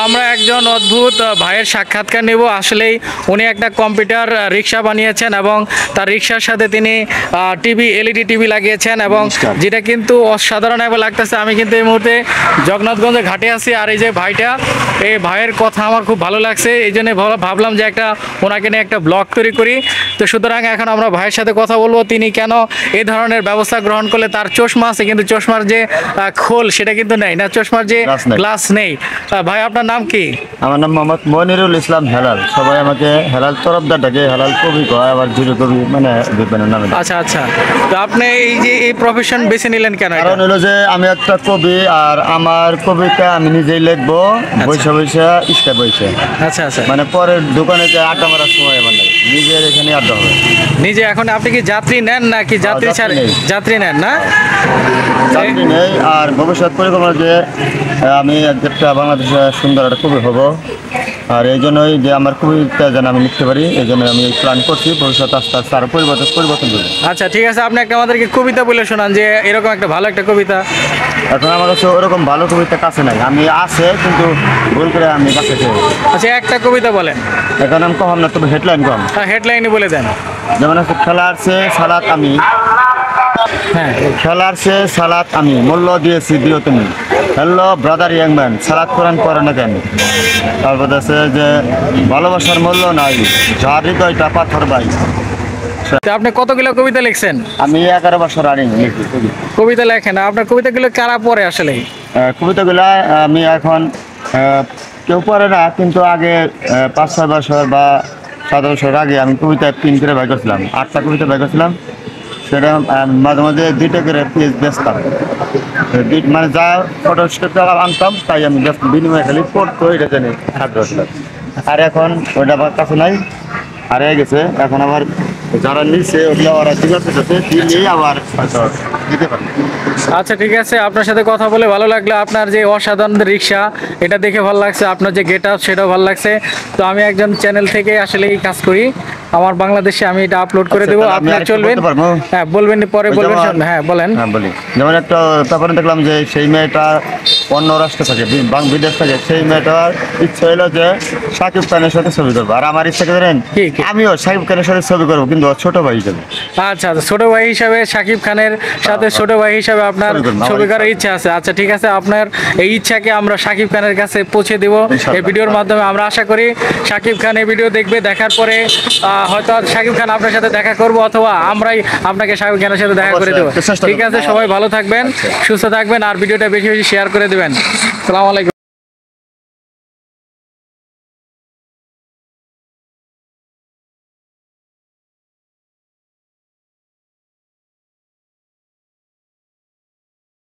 আমরা একজন অদ্ভুত ভাইয়ের সাক্ষাৎকার নেব। আসলেই উনি একটা কম্পিউটার রিক্সা বানিয়েছেন এবং তার রিক্সার সাথে তিনি টিভি এলইডি টিভি লাগিয়েছেন এবং যেটা কিন্তু অসাধারণ ভাবে লাগতেছে। আমি কিন্তু এই মুহূর্তে জগন্নাথগঞ্জে ঘাটে আছি, আর এই যে ভাইটা, এই ভাইয়ের কথা আমার খুব ভালো লাগছে, এই জন্য ভাবলাম যে একটা ওনাকে নিয়ে একটা ব্লগ তৈরি করি। তো সুতরাং এখন আমরা ভাইয়ের সাথে কথা বলবো, তিনি কেন এই ধরনের ব্যবস্থা গ্রহণ করলে। তার চশমা আছে কিন্তু চশমার যে খোল সেটা কিন্তু নেই, না চশমার যে গ্লাস নেই। ভাই আপনার নাম কি? আমার নাম মোহাম্মদ মনিরুল ইসলাম হেলাল, সবাই আমাকে হেলাল তরফদার ডাকে, হেলাল কবি কয়, আবার জিরো কবি, মানে বিজ্ঞানের নামে। আচ্ছা আচ্ছা, তো আপনি এই যে এই প্রফেশন বেছে নিলেন কেন? কারণ হলো যে আমি একটা কবি, আর আমার কবিতা আমি নিজেই লিখবো, বৈশা বৈশা ইস্কা বৈশা। আচ্ছা আচ্ছা, মানে পরের দোকানে যে আড্ডা মারার সময় আমার নাই, নিজের এখানে আড্ডা হবে নিজে। এখন আপনি কি যাত্রী নেন নাকি যাত্রী ছাড়? যাত্রী নেন না? চাকরি নেই। আর ভবিষ্যৎ পরিকল্পনা যে আমি একটা বাংলাদেশে সুন্দর একটা কবি হব, আর এই জন্যই যে আমার কবিতা যেন আমি লিখতে পারি, এই জন্য আমি প্ল্যান করছি। ভবিষ্যৎ আস্তে আস্তে আরো পরিবর্তন করবো। আচ্ছা ঠিক আছে, আপনি একটা আমাদেরকে কবিতা বলে শোনান, যে এরকম একটা ভালো একটা কবিতা। এখন আমার কাছে ওরকম ভালো কবিতা কাছে নাই, আমি আছে কিন্তু ভুল করে আমি কাছে চাই। আচ্ছা একটা কবিতা বলেন। এখন আমি কম না, তবে হেডলাইন কম। হেডলাইনই বলে দেন। যেমন আছে, খেলার চেয়ে সালাত আমি, হ্যাঁ, খেলার চেয়ে সালাত আমি, মূল্য দিয়েছি দিও তুমি। হ্যালো ব্রাদার ইয়াং ম্যান, সালাত কোরআন করে না কেন? তারপর আছে যে ভালোবাসার মূল্য নাই, যার হৃদয়টা পাথর ভাই। তো আপনি কতগুলো কবিতা লিখছেন? আমি 11 বছর রানিং লিখি কবিতা লেখেন। আপনার কবিতাগুলো কারা পড়ে আসলে? কবিতাগুলা আমি এখন কেউ পড়ে না, কিন্তু আগে 5-6 বছর বা 7 বছর আগে আমি কবিতা 3 করে বাই করছিলাম, 8টা কবিতা বাই করছিলাম। সেটা মাঝে মাঝে 2টা করে পেজ বেচতাম, মানে যা ফটো আনতাম তাই আমি বিনিময়ে খালি পড়তো, এটা জানি আগ্রহ। আর এখন ওইটা আমার কাছে নাই, হারিয়ে গেছে। এখন আবার যারা নিচ্ছে ওগুলো ওরা দিলে আবার হয়তো দিতে পারে। আচ্ছা ঠিক আছে, আপনার সাথে কথা বলে ভালো লাগলো। আপনার যে অসাধারণ রিক্সা, এটা দেখে ভালো লাগছে। আপনার যে গেট আপ, সেটাও ভালো লাগছে। তো আমি একজন চ্যানেল থেকে আসলে এই কাজ করি, আমার বাংলাদেশে আমি এটা আপলোড করে দেবো। আপনার চলবেন? হ্যাঁ বলবেন, পরে বলবেন। হ্যাঁ বলেন। হ্যাঁ বলি। যেমন একটা ব্যাপারে দেখলাম যে সেই মেয়েটা অন্য রাষ্ট্রে থাকে, বিদেশ থাকে, সেই মেয়েটার ইচ্ছা হলো যে শাকিব খানের সাথে ছবি করবো। আর আমার ইচ্ছা করেন আমিও শাকিব খানের সাথে ছবি করবো, কিন্তু ছোট ভাই হিসেবে। আচ্ছা, ছোট ভাই হিসাবে শাকিব খানের সাথে ছোট ভাই হিসাবে আপনার ছবি করার ইচ্ছা আছে। আচ্ছা ঠিক আছে, আপনার এই ইচ্ছাকে আমরা শাকিব খানের কাছে পৌঁছে দেব এই ভিডিওর মাধ্যমে। আমরা আশা করি শাকিব খান এই ভিডিও দেখবে, দেখার পরে হয়তো শাকিব খান আপনার সাথে দেখা করবো, অথবা আমরাই আপনাকে শাকিব খানের সাথে দেখা করে দেবো। ঠিক আছে, সবাই ভালো থাকবেন, সুস্থ থাকবেন, আর ভিডিওটা বেশি বেশি শেয়ার করে দেবেন। আসসালামু আলাইকুম।